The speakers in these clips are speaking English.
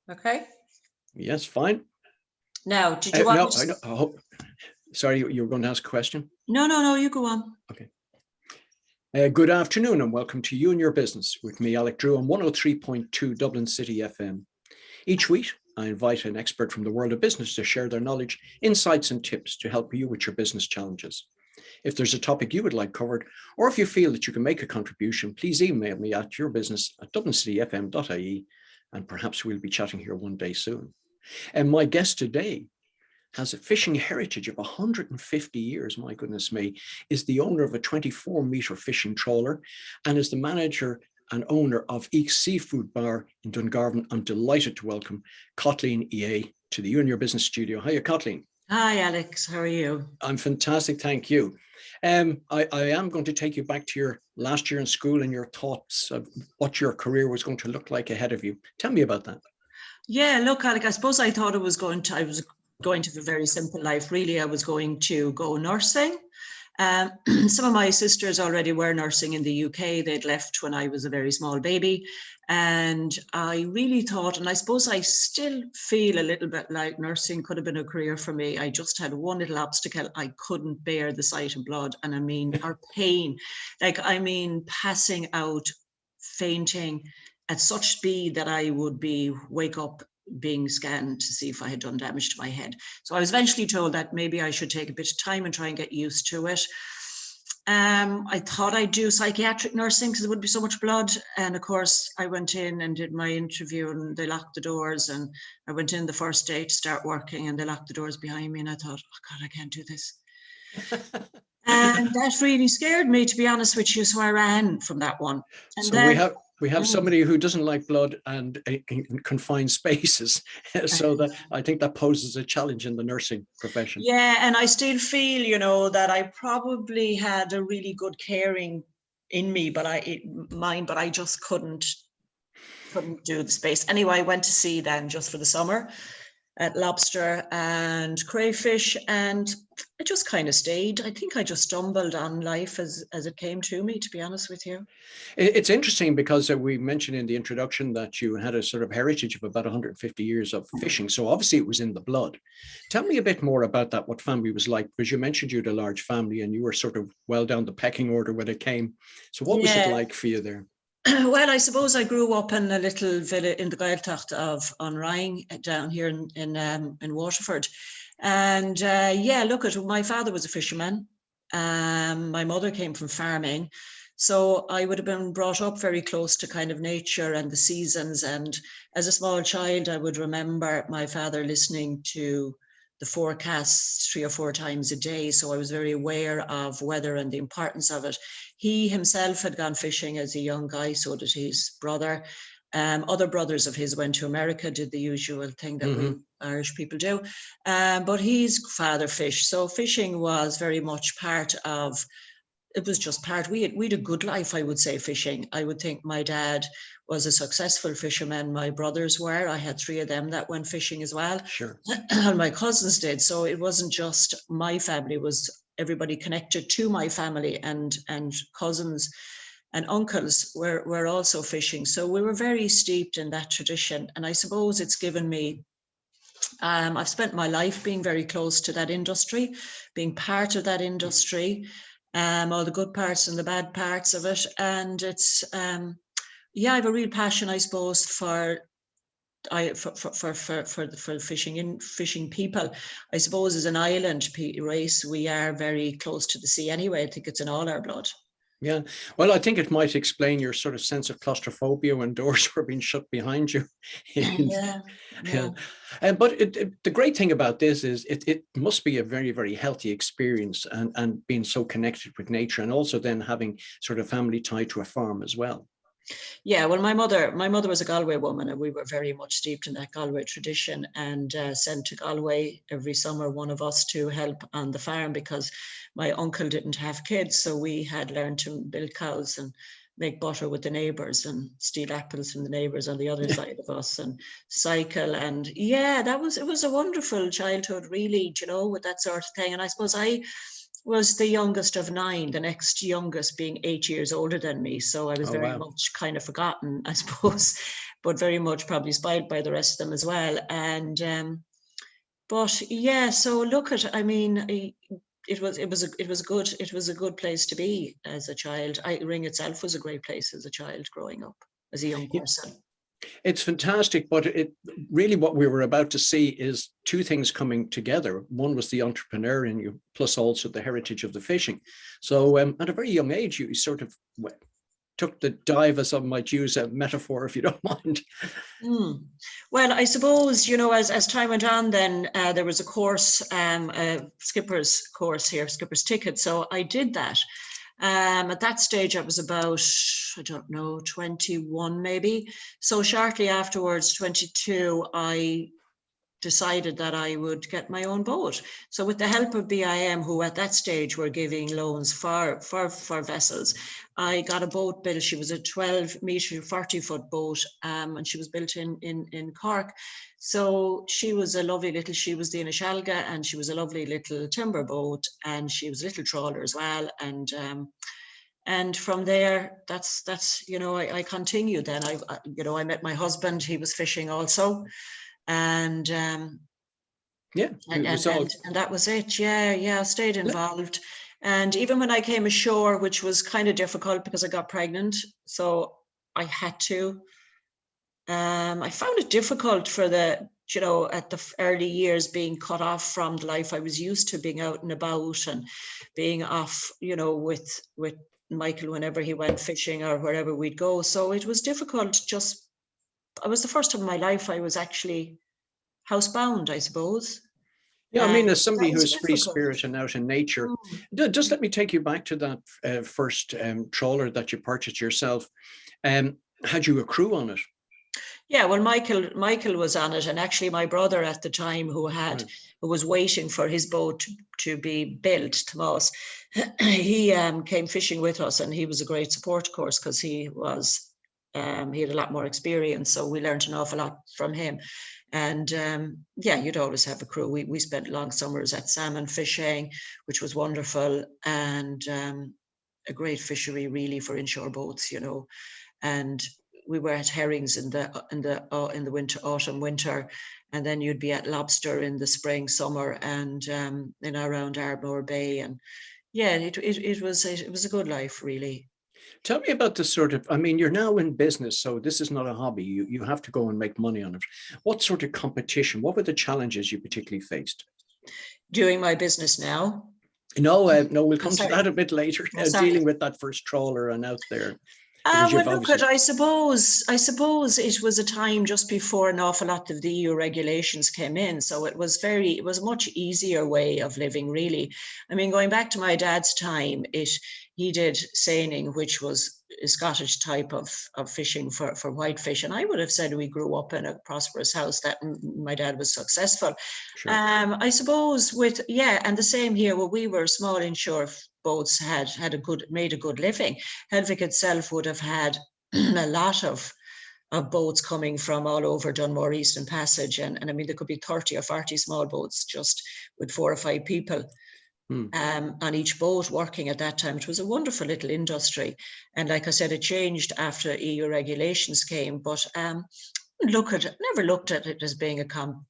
Okay. Yes, fine. Now, did you want No, me to... I know. Oh, sorry, you were going to ask a question? No, you go on. Okay. Good afternoon and welcome to You and Your Business with me, Alec on 103.2 Dublin City FM. Each week, I invite an expert from the world of business to share their knowledge, insights and tips to help you with your business challenges. If there's a topic you would like covered, or if you feel that you can make a contribution, please email me at yourbusiness@dublincityfm.ie, and perhaps we'll be chatting here one day soon. And my guest today has a fishing heritage of 150 years, my goodness me, is the owner of a 24-metre fishing trawler and is the manager and owner of Eek's Seafood Bar in Dungarvan. I'm delighted to welcome Kathleen EA to the You and Your Business studio. Hiya, Kathleen. Hi, Alex. How are you? I'm fantastic, thank you. I am going to take you back to your last year in school and your thoughts of what your career was going to look like ahead of you. Tell me about that. Yeah, look, Alec, I suppose I thought I was going to have a very simple life. Really, I was going to go nursing. Some of my sisters already were nursing in the UK. They'd left when I was a very small baby. And I really thought, and I suppose I still feel a little bit like nursing could have been a career for me. I just had one little obstacle. I couldn't bear the sight of blood. And I mean, our pain, passing out, fainting at such speed that I would wake up being scanned to see if I had done damage to my head. So I was eventually told that maybe I should take a bit of time and try and get used to it. I thought I'd do psychiatric nursing because it would be so much blood. And of course, I went in and did my interview and they locked the doors. And I went in the first day to start working and they locked the doors behind me. And I thought, oh God, I can't do this. And that really scared me, to be honest with you. So I ran from that one. And so then we have somebody who doesn't like blood and in confined spaces. So that I think that poses a challenge in the nursing profession. Yeah, and I still feel, that I probably had a really good caring in me, but I just couldn't do the space. Anyway, I went to sea then just for the summer at lobster and crayfish, and I just kind of stayed. I think I just stumbled on life as it came to me, to be honest with you. It's interesting because we mentioned in the introduction that you had a sort of heritage of about 150 years of fishing. So obviously it was in the blood. Tell me a bit more about that, what family was like, because you mentioned you had a large family and you were sort of well down the pecking order when it came. So what was it like for you there? Well, I suppose I grew up in a little village in the Gaeltacht of Onrine down here in Waterford. And my father was a fisherman. My mother came from farming. So I would have been brought up very close to kind of nature and the seasons. And as a small child, I would remember my father listening to the forecasts 3 or 4 times a day. So I was very aware of weather and the importance of it. He himself had gone fishing as a young guy, so did his brother. Other brothers of his went to America, did the usual thing that we Irish people do. But his father fished. So fishing was very much part of, it was just part. We had a good life, I would say, fishing. I would think my dad was a successful fisherman. My brothers were. I had 3 of them that went fishing as well. Sure. And my cousins did. So it wasn't just my family, it was everybody connected to my family, and cousins and uncles were also fishing. So we were very steeped in that tradition. And I suppose it's given me, I've spent my life being very close to that industry, being part of that industry, all the good parts and the bad parts of it. And it's, I have a real passion, I suppose, for fishing people. I suppose as an island race, we are very close to the sea anyway. I think it's in all our blood. Yeah, well, I think it might explain your sort of sense of claustrophobia when doors were being shut behind you. Yeah. But the great thing about this is it must be a very, very healthy experience, and being so connected with nature, and also then having sort of family tied to a farm as well. Yeah, well, my mother was a Galway woman, and we were very much steeped in that Galway tradition, and sent to Galway every summer, one of us, to help on the farm, because my uncle didn't have kids. So we had learned to milk cows and make butter with the neighbours and steal apples from the neighbours on the other side of us and cycle. And yeah, it was a wonderful childhood, really, with that sort of thing. And I suppose I was the youngest of 9, the next youngest being 8 years older than me. So I was very much kind of forgotten, I suppose. but very much probably spoiled by the rest of them as well. And but yeah, so look at, I mean, it was a good place to be as a child. Ring itself was a great place as a child growing up as a young person. It's fantastic, but it really, what we were about to see is two things coming together. One was the entrepreneur in you, plus also the heritage of the fishing. So at a very young age, you sort of took the dive, as I might use a metaphor, if you don't mind. Well, I suppose, you know, as time went on, then there was a course, a skipper's course here, skipper's ticket. So I did that. At that stage, I was about, I don't know, 21 maybe. So shortly afterwards, 22, I decided that I would get my own boat. So with the help of BIM, who at that stage were giving loans for vessels, I got a boat built. She was a 12-metre, 40-foot boat, and she was built in Cork. So she was a lovely little, she was the Inishalga, and she was a lovely little timber boat, and she was a little trawler as well. And from there, that's you know, I continued. Then you know, I met my husband. He was fishing also. And and that was it. I stayed involved. And even when I came ashore, which was kind of difficult because I got pregnant, so I had to. I found it difficult for the, you know, at the early years, being cut off from the life I was used to, being out and about and being off, you know, with Michael whenever he went fishing or wherever we'd go. So it was difficult. Just, it was the first time in my life I was actually housebound, I suppose. Yeah, I mean, as somebody who's free difficult. spirit and out in nature, just let me take you back to that first trawler that you purchased yourself. Had you a crew on it? Yeah, well, Michael was on it, and actually my brother at the time, who was waiting for his boat to be built, Tomas, he came fishing with us, and he was a great support, of course, because he had a lot more experience, so we learned an awful lot from him. And yeah, you'd always have a crew. We spent long summers at salmon fishing, which was wonderful, and a great fishery really for inshore boats, you know. And we were at herrings in the winter, autumn, winter, and then you'd be at lobster in the spring, summer, and in around Ardmore Bay. And yeah, it was a good life, really. Tell me about the sort of, I mean, you're now in business, so this is not a hobby. You have to go and make money on it. What sort of competition? What were the challenges you particularly faced? Doing my business now? No, we'll come to that a bit later. Dealing with that first trawler and out there. Well, look, I suppose it was a time just before an awful lot of the EU regulations came in. So it was a much easier way of living, really. I mean, going back to my dad's time, he did seining, which was a Scottish type of fishing for whitefish. And I would have said we grew up in a prosperous house, that my dad was successful. Sure. I suppose and the same here, where we were small inshore boats made a good living. Helvig itself would have had a lot of boats coming from all over Dunmore Eastern Passage. And I mean, there could be 30 or 40 small boats just with 4 or 5 people on each boat working at that time. It was a wonderful little industry. And like I said, it changed after EU regulations came, but never looked at it as being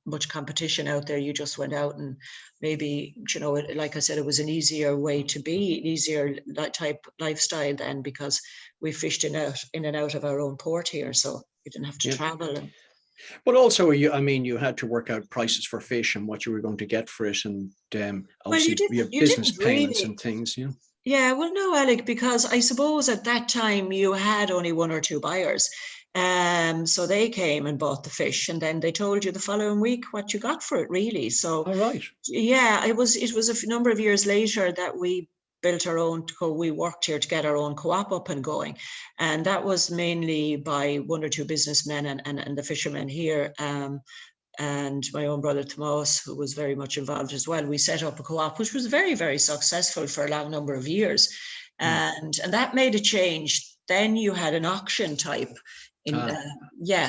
much competition out there. You just went out and maybe, you know, like I said, it was an easier way to be, an easier type lifestyle then, because we fished in and out of our own port here, so you didn't have to travel. But also, you had to work out prices for fish and what you were going to get for it, and obviously you have business payments and things. Yeah, well, no, Alec, because I suppose at that time you had only 1 or 2 buyers. So they came and bought the fish, and then they told you the following week what you got for it, really. So, all right. Yeah, it was a number of years later that we built our own, we worked here to get our own co-op up and going. And that was mainly by 1 or 2 businessmen and the fishermen here. And my own brother Tomas, who was very much involved as well. We set up a co-op, which was very, very successful for a long number of years. And that made a change. Then you had an auction type.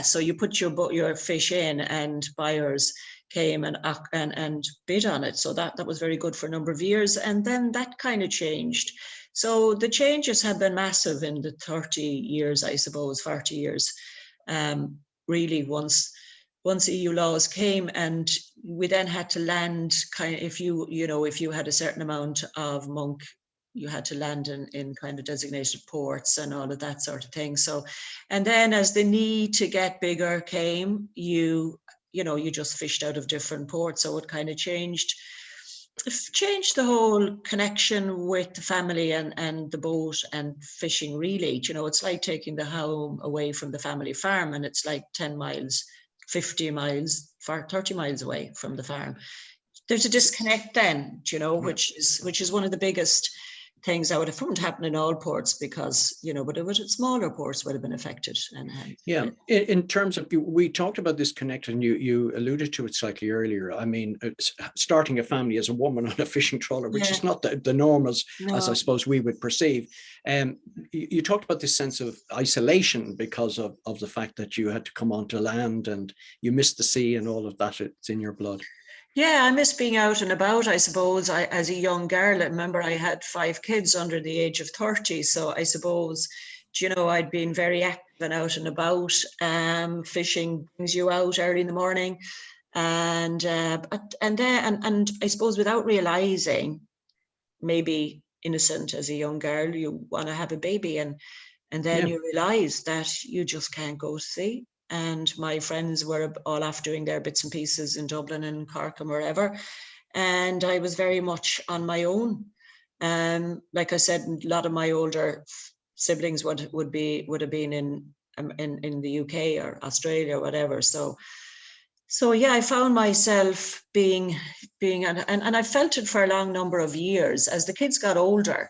So you put your fish in, and buyers came and bid on it. So that was very good for a number of years. And then that kind of changed. So the changes have been massive in the 30 years, I suppose, 40 years. really once EU laws came, and we then had to land kind of, if you had a certain amount of monk, you had to land in kind of designated ports and all of that sort of thing. So, and then as the need to get bigger came, you just fished out of different ports. So it kind of changed the whole connection with the family and the boat and fishing, really. It's like taking the home away from the family farm, and it's like 10 miles, 50 miles, 30 miles away from the farm. There's a disconnect then, which is one of the biggest things that would have happened in all ports, because but it would have, smaller ports would have been affected. Yeah, in terms of, we talked about this connect, and you alluded to it slightly earlier. I mean, starting a family as a woman on a fishing trawler, which is not the norm as I suppose we would perceive. You talked about this sense of isolation because of the fact that you had to come onto land and you missed the sea and all of that. It's in your blood. Yeah, I miss being out and about, I suppose. As a young girl, I remember I had 5 kids under the age of 30. So I suppose, I'd been very active and out and about. Fishing brings you out early in the morning. And I suppose without realizing, maybe innocent as a young girl, you want to have a baby. And then you realize that you just can't go to sea. And my friends were all off doing their bits and pieces in Dublin and Cork and wherever. And I was very much on my own. Like I said, a lot of my older siblings would have been in the UK or Australia or whatever. So yeah, I found myself being, and I felt it for a long number of years. As the kids got older,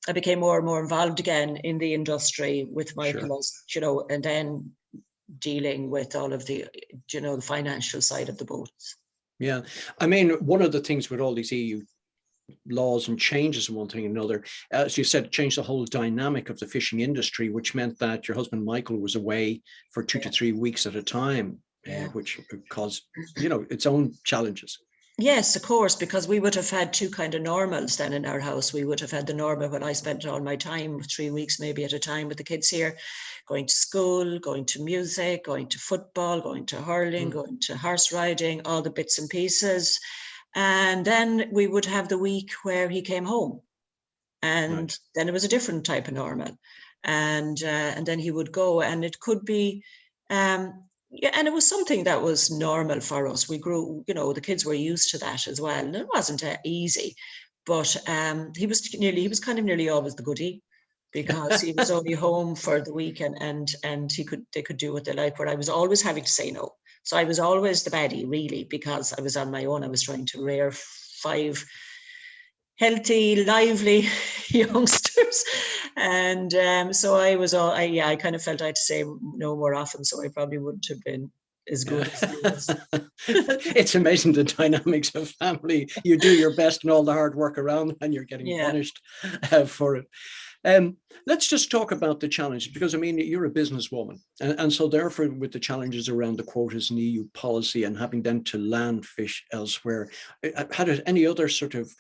I became more and more involved again in the industry with my fellows, and then dealing with all of the, the financial side of the boats. Yeah. I mean, one of the things with all these EU laws and changes and one thing and another, as you said, it changed the whole dynamic of the fishing industry, which meant that your husband, Michael, was away for 2 to 3 weeks at a time, which caused, its own challenges. Yes, of course, because we would have had 2 kind of normals then in our house. We would have had the normal when I spent all my time, 3 weeks maybe at a time with the kids here, going to school, going to music, going to football, going to hurling, going to horse riding, all the bits and pieces. And then we would have the week where he came home. And then it was a different type of normal. And then he would go, and it could be, and it was something that was normal for us. We grew, the kids were used to that as well. And it wasn't easy, but he was kind of nearly always the goodie, because he was only home for the weekend, and they could do what they like, where I was always having to say no. So I was always the baddie, really, because I was on my own. I was trying to rear 5 healthy, lively youngsters. And so I kind of felt I had to say no more often, so I probably wouldn't have been as good as he was. It's amazing, the dynamics of family. You do your best and all the hard work around, and you're getting punished for it. Let's just talk about the challenges, because I mean, you're a businesswoman, and so therefore with the challenges around the quotas and EU policy and having them to land fish elsewhere, had any other sort of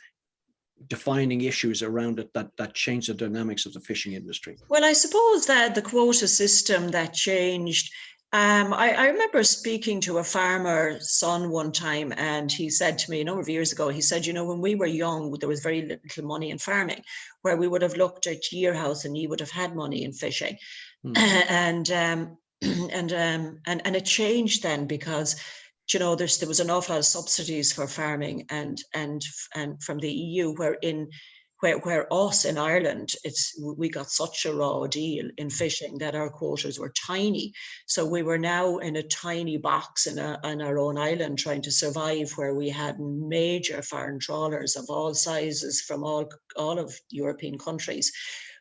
defining issues around it that changed the dynamics of the fishing industry? Well, I suppose that the quota system that changed, I remember speaking to a farmer's son one time, and he said to me a number of years ago, he said, when we were young, there was very little money in farming, where we would have looked at Year House and you would have had money in fishing. And it changed then, because there was an awful lot of subsidies for farming and from the EU, where us in Ireland, we got such a raw deal in fishing that our quotas were tiny. So we were now in a tiny box on our own island trying to survive, where we had major foreign trawlers of all sizes from all of European countries,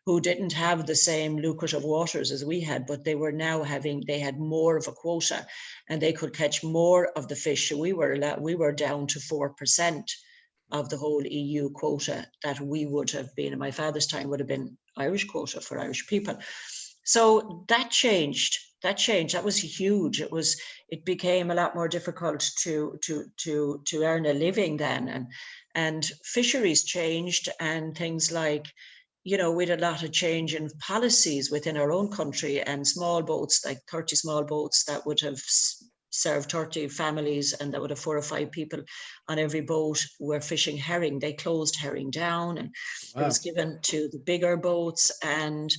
who didn't have the same lucrative waters as we had, but they had more of a quota, and they could catch more of the fish. So we were down to 4% of the whole EU quota that we would have been, in my father's time, would have been Irish quota for Irish people. So that changed. That was huge. It became a lot more difficult to earn a living then, and fisheries changed, and things like, with a lot of change in policies within our own country, and small boats, like 30 small boats that would have served 30 families and that would have 4 or 5 people on every boat, were fishing herring. They closed herring down, and it was given to the bigger boats. And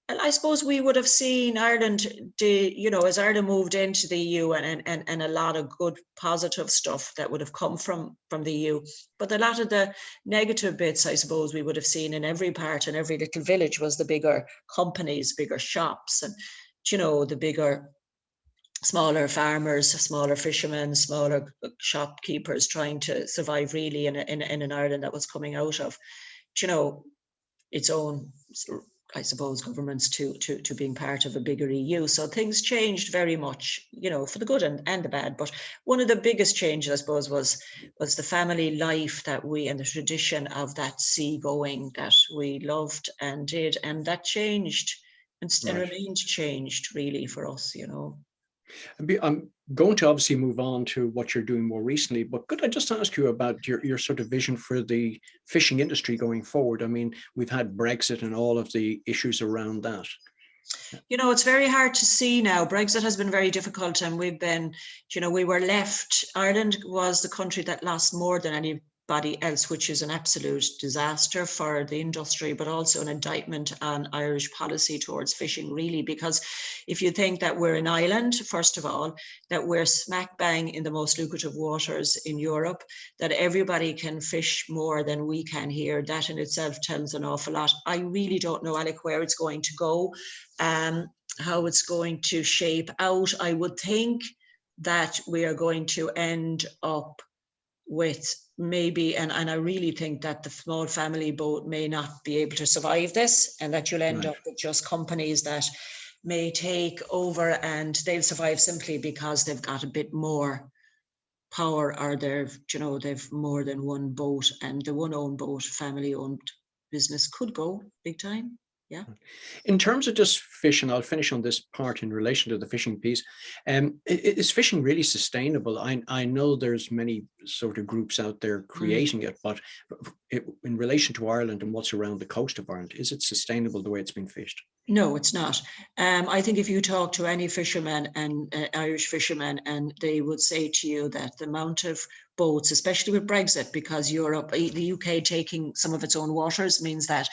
I suppose we would have seen Ireland, as Ireland moved into the EU, and a lot of good positive stuff that would have come from the EU. But a lot of the negative bits, I suppose, we would have seen in every part and every little village, was the bigger companies, bigger shops, and, the bigger, smaller farmers, smaller fishermen, smaller shopkeepers trying to survive really in an Ireland that was coming out of, its own, I suppose, governments to being part of a bigger EU. So things changed very much, for the good and the bad. But one of the biggest changes, I suppose, was the family life that and the tradition of that seagoing that we loved and did, and that changed and remained changed really for us, I'm going to obviously move on to what you're doing more recently, but could I just ask you about your sort of vision for the fishing industry going forward? I mean, we've had Brexit and all of the issues around that. It's very hard to see now. Brexit has been very difficult, and we've been, we were left, Ireland was the country that lost more than anybody else, which is an absolute disaster for the industry, but also an indictment on Irish policy towards fishing, really, because if you think that we're an island, first of all, that we're smack bang in the most lucrative waters in Europe, that everybody can fish more than we can here, that in itself tells an awful lot. I really don't know, Alec, where it's going to go, how it's going to shape out. I would think that we are going to end up with maybe, and I really think that the small family boat may not be able to survive this, and that you'll end up with just companies that may take over, and they'll survive simply because they've got a bit more power, or they've more than one boat, and the one-owned boat, family-owned business could go big time. Yeah. In terms of just fishing, I'll finish on this part in relation to the fishing piece. Is fishing really sustainable? I know there's many sort of groups out there creating it, but in relation to Ireland and what's around the coast of Ireland, is it sustainable the way it's been fished? No, it's not. I think if you talk to any fisherman and Irish fishermen, and they would say to you that the amount of boats, especially with Brexit, because Europe, the UK taking some of its own waters, means that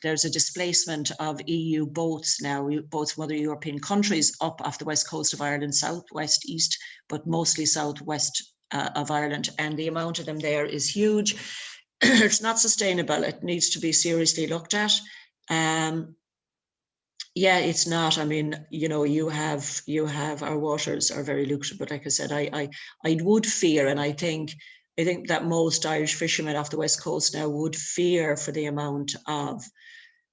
there's a displacement of EU boats now, boats from other European countries up off the west coast of Ireland, south, west, east, but mostly southwest of Ireland. And the amount of them there is huge. It's not sustainable. It needs to be seriously looked at. Yeah, it's not. I mean, you have our waters are very lucrative, but like I said, I would fear, and I think that most Irish fishermen off the west coast now would fear for the amount of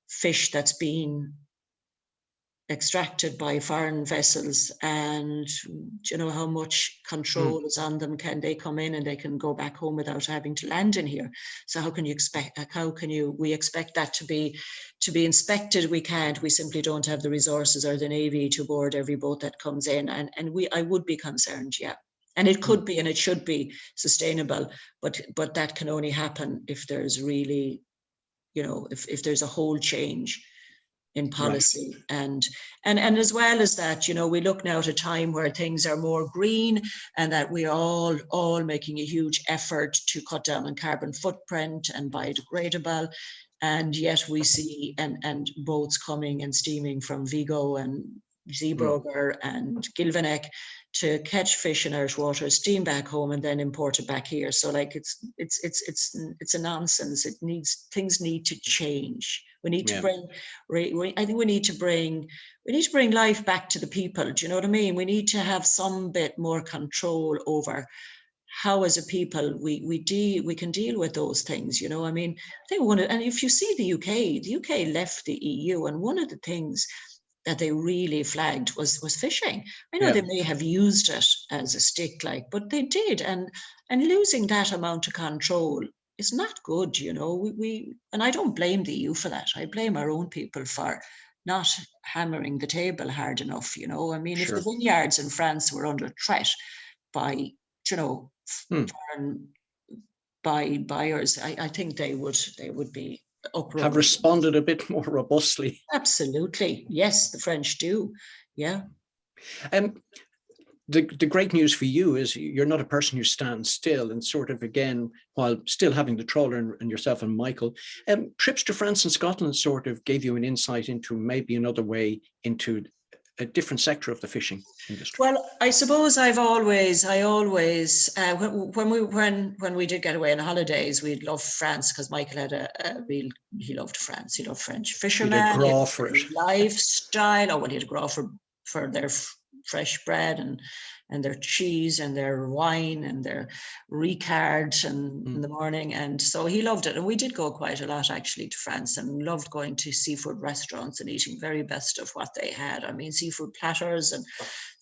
fish that's being extracted by foreign vessels, and how much control is on them. Can they come in and they can go back home without having to land in here? So how can we expect that to be inspected? We can't. We simply don't have the resources or the Navy to board every boat that comes in, and I would be concerned. Yeah. And it could be, and it should be sustainable, but that can only happen if there's really, if there's a whole change in policy. And as well as that, we look now at a time where things are more green, and that we are all making a huge effort to cut down on carbon footprint and biodegradable. And yet we see and boats coming and steaming from Vigo and Zeebrugge and Gilvaneck to catch fish in Irish waters, steam back home, and then import it back here. So like it's a nonsense. Things need to change. We need to bring. I think we need to bring life back to the people. Do you know what I mean? We need to have some bit more control over how, as a people, we can deal with those things. I mean, I think and if you see the UK left the EU, and one of the things that they really flagged was fishing. I know they may have used it as a stick, but they did, and losing that amount of control is not good. And I don't blame the EU for that. I blame our own people for not hammering the table hard enough. I mean, if the vineyards in France were under threat by foreign buyers, I think they would be have uproar. responded a bit more robustly. Absolutely. Yes, the French do. Yeah. The great news for you is you're not a person who stands still, and sort of, again, while still having the trawler and yourself and Michael, trips to France and Scotland sort of gave you an insight into maybe another way into a different sector of the fishing industry. Well, I suppose I always, when we did get away on holidays, we'd love France because Michael had he loved France. He loved French fishermen. He had a graw for it. Lifestyle. Oh, well, he had a graw for their fresh bread and their cheese and their wine and their Ricard in the morning. And so he loved it. And we did go quite a lot actually to France, and loved going to seafood restaurants and eating very best of what they had. I mean, seafood platters and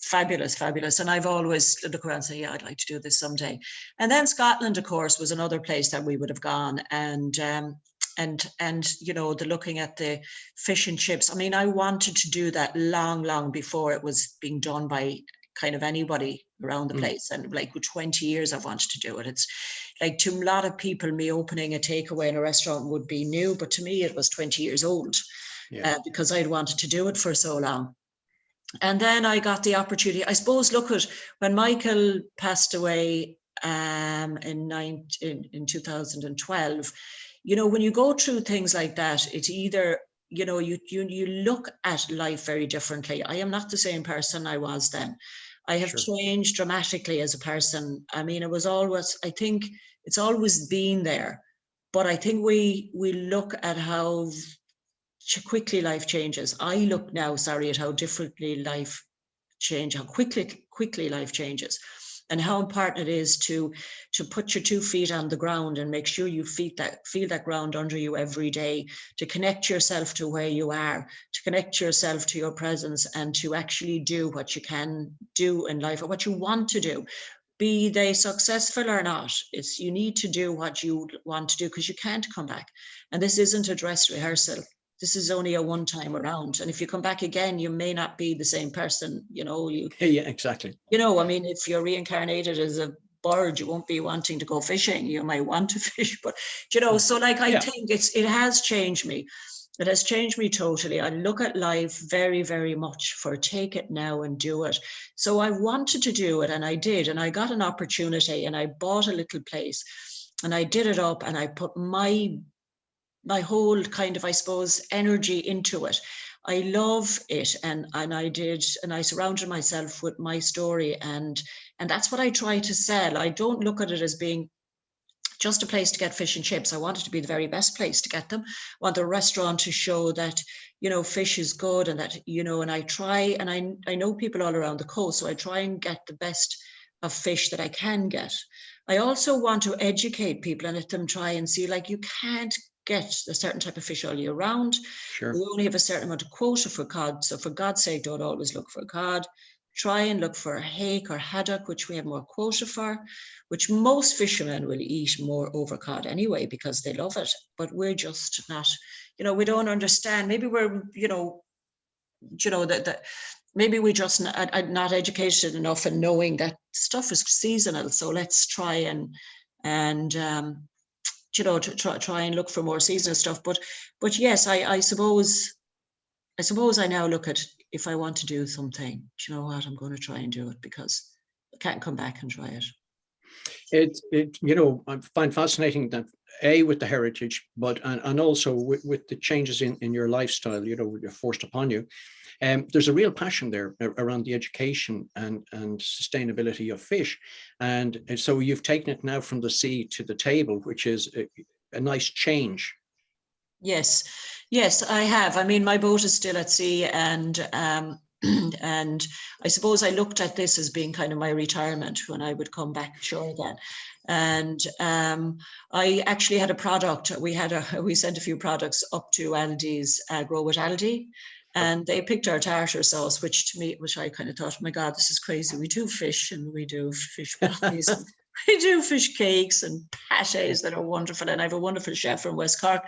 fabulous. And I've always looked around and say, yeah, I'd like to do this someday. And then Scotland, of course, was another place that we would have gone. And you know, the looking at the fish and chips. I mean, I wanted to do that long before it was being done by kind of anybody around the place. And like with 20 years, I've wanted to do it. It's like, to a lot of people, me opening a takeaway in a restaurant would be new, but to me, it was 20 years old because I'd wanted to do it for so long. And then I got the opportunity, I suppose, look at when Michael passed away in 2012, you know, when you go through things like that, it's either, you know, you look at life very differently. I am not the same person I was then. I have changed dramatically as a person. I mean, it was always, I think it's always been there, but I think we look at how quickly life changes. I look now, at how differently life changes, how quickly life changes, and how important it is to put your 2 feet on the ground and make sure you feel that ground under you every day, to connect yourself to where you are, to connect yourself to your presence, and to actually do what you can do in life or what you want to do. Be they successful or not, you need to do what you want to do, because you can't come back. And this isn't a dress rehearsal. This is only a one-time around. And if you come back again, you may not be the same person, you know. Yeah, exactly. You know, I mean, if you're reincarnated as a bird, you won't be wanting to go fishing. You might want to fish, but, you know, so like, I think it has changed me. It has changed me totally. I look at life very, very much for take it now and do it. So I wanted to do it, and I did, and I got an opportunity, and I bought a little place, and I did it up, and I put my whole kind of, I suppose, energy into it. I love it, and I did, and I surrounded myself with my story, and that's what I try to sell. I don't look at it as being just a place to get fish and chips. I want it to be the very best place to get them. I want the restaurant to show that, you know, fish is good, and that, you know, and I try, and I know people all around the coast, so I try and get the best of fish that I can get. I also want to educate people and let them try and see, like, you can't get a certain type of fish all year round. Sure. We only have a certain amount of quota for cod. So for God's sake, don't always look for cod. Try and look for hake or haddock, which we have more quota for, which most fishermen will eat more over cod anyway, because they love it. But we're just not, you know, we don't understand. Maybe we're, you know, that maybe we just not educated enough in knowing that stuff is seasonal. So let's try and you know, to try and look for more seasonal stuff. But yes, I suppose I now look at, if I want to do something, do you know what, I'm going to try and do it, because I can't come back and try it. It you know, I find fascinating that with the heritage, but and also with the changes in your lifestyle, you know, you're forced upon you. There's a real passion there around the education and sustainability of fish, and so you've taken it now from the sea to the table, which is a nice change. Yes, I have. I mean, my boat is still at sea, and and I suppose I looked at this as being kind of my retirement when I would come back ashore again. And I actually had a product. We sent a few products up to Aldi's Grow with Aldi, and they picked our tartar sauce, which I kind of thought, oh my God, this is crazy. We do fish, and we do fish pies, and we do fish cakes and pâtés that are wonderful. And I have a wonderful chef from West Cork,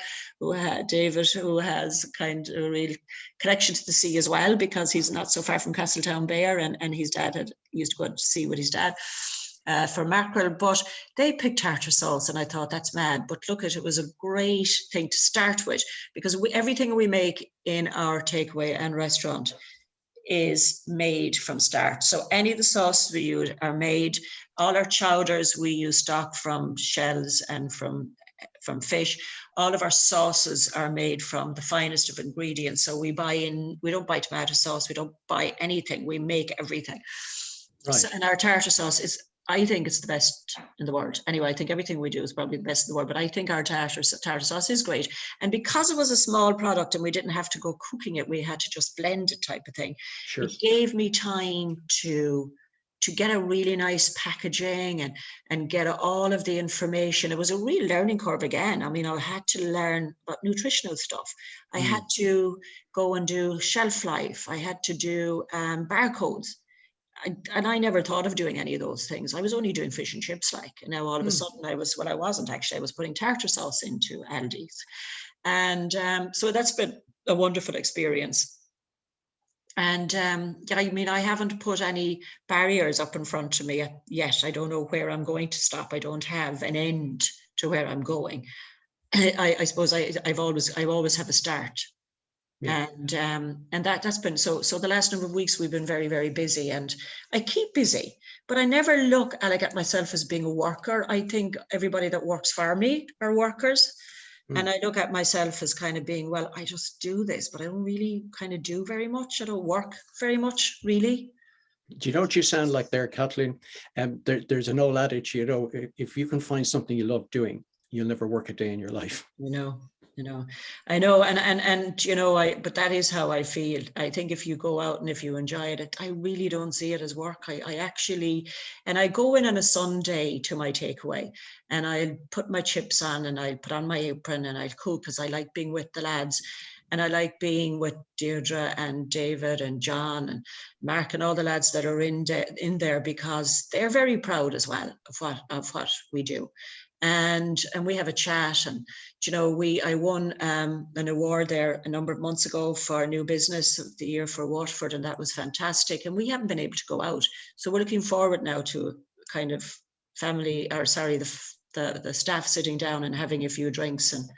David, who has kind of a real connection to the sea as well, because he's not so far from Castletown Bay, and his dad used to go out to sea with his dad. for mackerel, but they picked tartar sauce, and I thought, that's mad. But look, it was a great thing to start with, because everything we make in our takeaway and restaurant is made from start. So any of the sauces we use are made. All our chowders, we use stock from shells and from fish. All of our sauces are made from the finest of ingredients. So we don't buy tomato sauce, we don't buy anything, we make everything. Right. So, and our tartar sauce is, I think it's the best in the world. Anyway, I think everything we do is probably the best in the world, but I think our tartar sauce is great. And because it was a small product and we didn't have to go cooking it, we had to just blend it type of thing. Sure. It gave me time to get a really nice packaging and get all of the information. It was a real learning curve again. I mean, I had to learn about nutritional stuff. I had to go and do shelf life. I had to do barcodes. And I never thought of doing any of those things. I was only doing fish and chips, like, and now all of a sudden I wasn't actually, I was putting tartar sauce into Aldi's. And so that's been a wonderful experience. And I mean, I haven't put any barriers up in front of me yet. I don't know where I'm going to stop. I don't have an end to where I'm going. I suppose I always have a start. Yeah. And that's been so the last number of weeks we've been very, very busy, and I keep busy, but I never look, Alec, at myself as being a worker. I think everybody that works for me are workers. And I look at myself as kind of being, well, I just do this, but I don't really kind of do very much. I don't work very much, really. Do you know what you sound like there, Kathleen? There's an old adage, you know, if you can find something you love doing, you'll never work a day in your life. I know, and you know, but that is how I feel. I think if you go out and if you enjoy it, I really don't see it as work. I actually, and I go in on a Sunday to my takeaway, and I'll put my chips on, and I'll put on my apron, and I'll cook, because I like being with the lads, and I like being with Deirdre and David and John and Mark and all the lads that are in there, because they're very proud as well of what we do. And we have a chat, and you know, I won an award there a number of months ago for New Business of the Year for Waterford, and that was fantastic. And we haven't been able to go out, so we're looking forward now to kind of the staff sitting down and having a few drinks and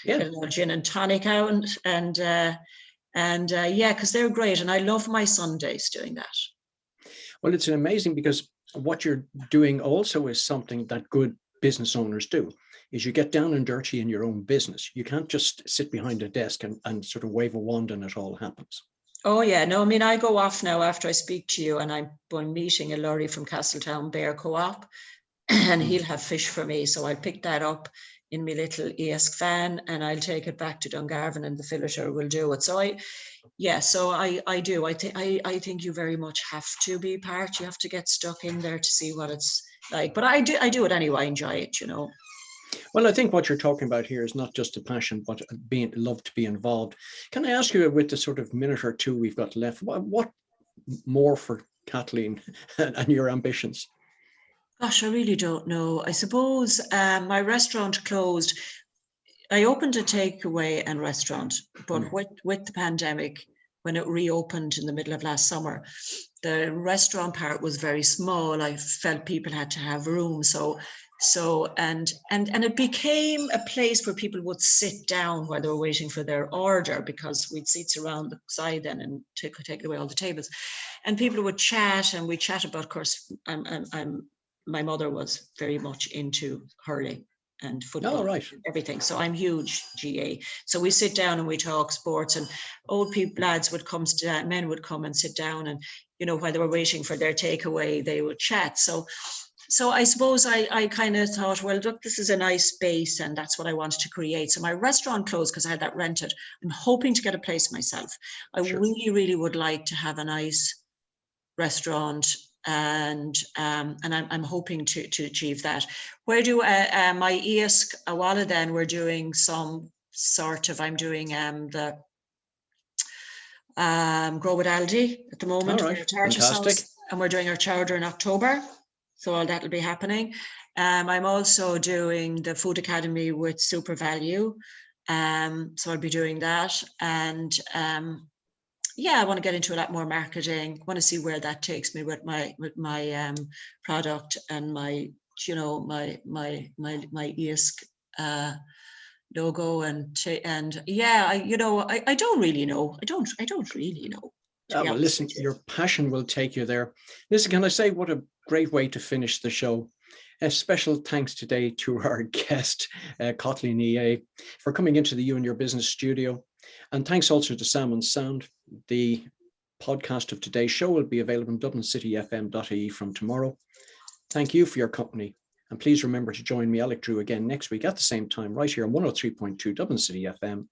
getting our gin and tonic out, and yeah, because they're great, and I love my Sundays doing that. Well, it's amazing, because what you're doing also is something that good business owners do, is you get down and dirty in your own business. You can't just sit behind a desk and sort of wave a wand and it all happens. Oh yeah, no, I mean, I go off now after I speak to you, and I'm meeting a lorry from Castletown Bear Co-op, and he'll have fish for me. So I'll pick that up in my little ESC van, and I'll take it back to Dungarvan, and the fileter will do it. So I do. I think you very much have to be part. You have to get stuck in there to see what it's like. But I do it anyway. I enjoy it, you know. Well, I think what you're talking about here is not just a passion, but love to be involved. Can I ask you, with the sort of minute or two we've got left, what more for Kathleen and your ambitions? Gosh, I really don't know. I suppose my restaurant closed. I opened a takeaway and restaurant, but with the pandemic, when it reopened in the middle of last summer, the restaurant part was very small. I felt people had to have room. And it became a place where people would sit down while they were waiting for their order, because we'd seats around the side then and take away all the tables, and people would chat, and we chat about, of course, my mother was very much into hurling and football, and everything. So I'm huge GA. So we sit down and we talk sports, and old people, lads would come, men would come and sit down, and, you know, while they were waiting for their takeaway, they would chat. So I suppose I kind of thought, well, look, this is a nice space, and that's what I wanted to create. So my restaurant closed because I had that rented. I'm hoping to get a place myself. I really, really would like to have a nice restaurant, and I'm hoping to achieve that. Where do my ESC Aodha, then we're doing some sort of, I'm doing the Grow with Aldi at the moment. Fantastic. And we're doing our chowder in October, so all that'll be happening. I'm also doing the Food Academy with Super Value, so I'll be doing that, and yeah, I want to get into a lot more marketing. I want to see where that takes me with my product and my, you know, my EISC logo and yeah, I don't really know. I don't really know, to be Well, honest listen, with you. your passion will take you there. Listen, can I say what a great way to finish the show? A special thanks today to our guest, Kathleen EA, for coming into the You and Your Business studio. And thanks also to Salmon Sound. The podcast of today's show will be available on dublincityfm.ie from tomorrow. Thank you for your company. And please remember to join me, Alec Drew, again next week at the same time, right here on 103.2 Dublin City FM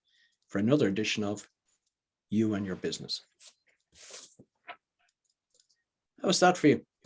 for another edition of You and Your Business. How's that for you?